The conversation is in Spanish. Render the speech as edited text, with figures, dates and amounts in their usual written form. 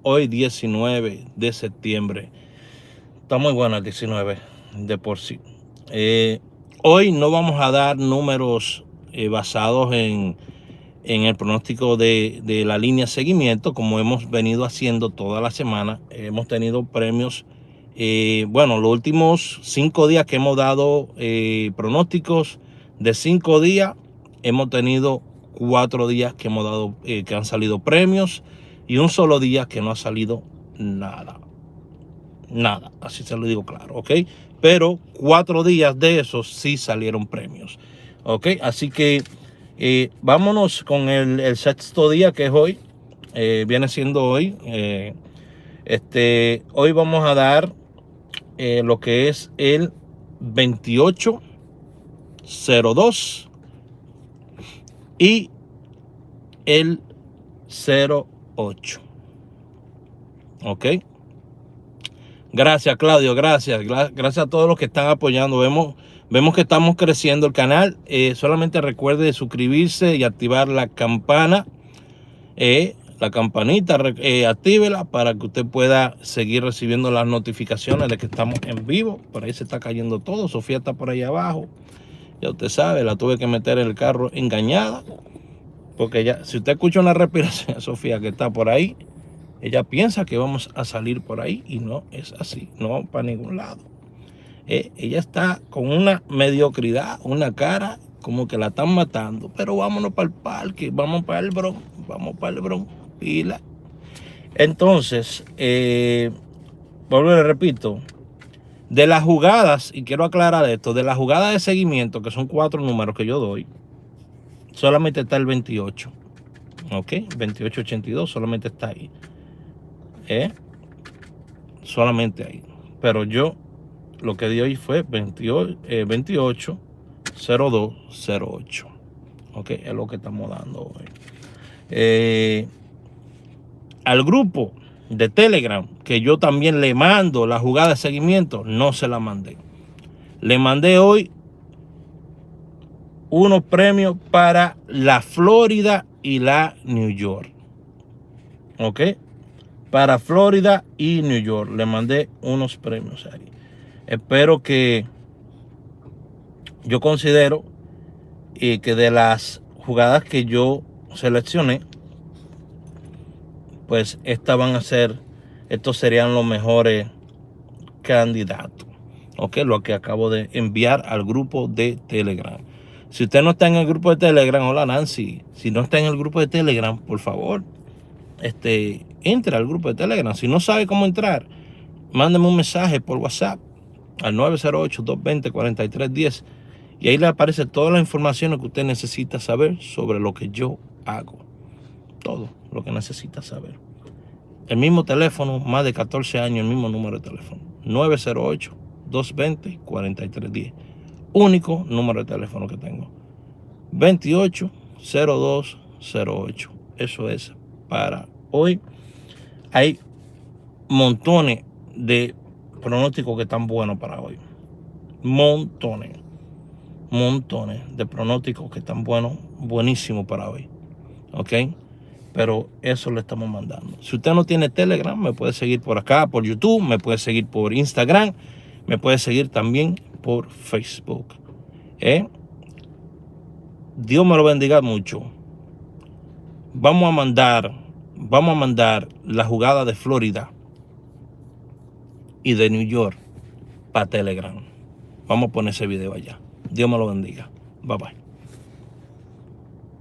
Hoy 19 de septiembre. Está muy bueno el 19 de por sí. Hoy no vamos a dar números basados en el pronóstico de la línea seguimiento, como hemos venido haciendo toda la semana. Hemos tenido premios, bueno, los últimos 5 días que hemos dado pronósticos de 5 días, hemos tenido 4 días que hemos dado, que han salido premios, y un solo día que no ha salido nada. Nada, así se lo digo claro, ¿ok? Pero 4 días de esos sí salieron premios, ¿ok? Así que vámonos con el sexto día, que es hoy. Viene siendo hoy. Hoy vamos a dar lo que es el 2802 y el 08. ¿Ok? Gracias, Claudio, gracias a todos los que están apoyando. Vemos que estamos creciendo el canal. Solamente recuerde suscribirse y activar la campana, la campanita, actívela para que usted pueda seguir recibiendo las notificaciones de que estamos en vivo. Por ahí se está cayendo todo. Sofía está por ahí abajo. Ya usted sabe, la tuve que meter en el carro engañada, porque ya, si usted escucha una respiración de Sofía que está por ahí, ella piensa que vamos a salir por ahí y no es así, no para ningún lado. Ella está con una mediocridad, una cara como que la están matando. Pero vámonos para el parque, vamos para el Bronx, pila. Entonces, vuelvo y le repito, de las jugadas, y quiero aclarar esto, de las jugadas de seguimiento, que son 4 números que yo doy, solamente está el 28. ¿Ok? 2882 solamente está ahí. Solamente ahí. Pero yo lo que di hoy fue 280208. Ok, es lo que estamos dando hoy. Al grupo de Telegram, que yo también le mando la jugada de seguimiento, no se la mandé. Le mandé hoy unos premios para la Florida y la New York. Ok, para Florida y New York le mandé unos premios ahí. Espero que, yo considero que de las jugadas que yo seleccioné, pues estos serían los mejores candidatos. Ok, lo que acabo de enviar al grupo de Telegram. Si usted no está en el grupo de Telegram, hola Nancy, si no está en el grupo de Telegram, por favor, entre al grupo de Telegram. Si no sabe cómo entrar, mándeme un mensaje por WhatsApp al 908-220-4310 y ahí le aparece toda la información que usted necesita saber sobre lo que yo hago. Todo lo que necesita saber. El mismo teléfono, más de 14 años, el mismo número de teléfono. 908-220-4310. Único número de teléfono que tengo. 280208. Eso es para hoy. Hay montones de pronósticos que están buenos para hoy. Montones de pronósticos que están buenísimos para hoy. ¿Ok? Pero eso le estamos mandando. Si usted no tiene Telegram, me puede seguir por acá, por YouTube, me puede seguir por Instagram, me puede seguir también por Facebook. Dios me lo bendiga mucho. Vamos a mandar la jugada de Florida y de New York para Telegram. Vamos a poner ese video allá. Dios me lo bendiga. Bye bye.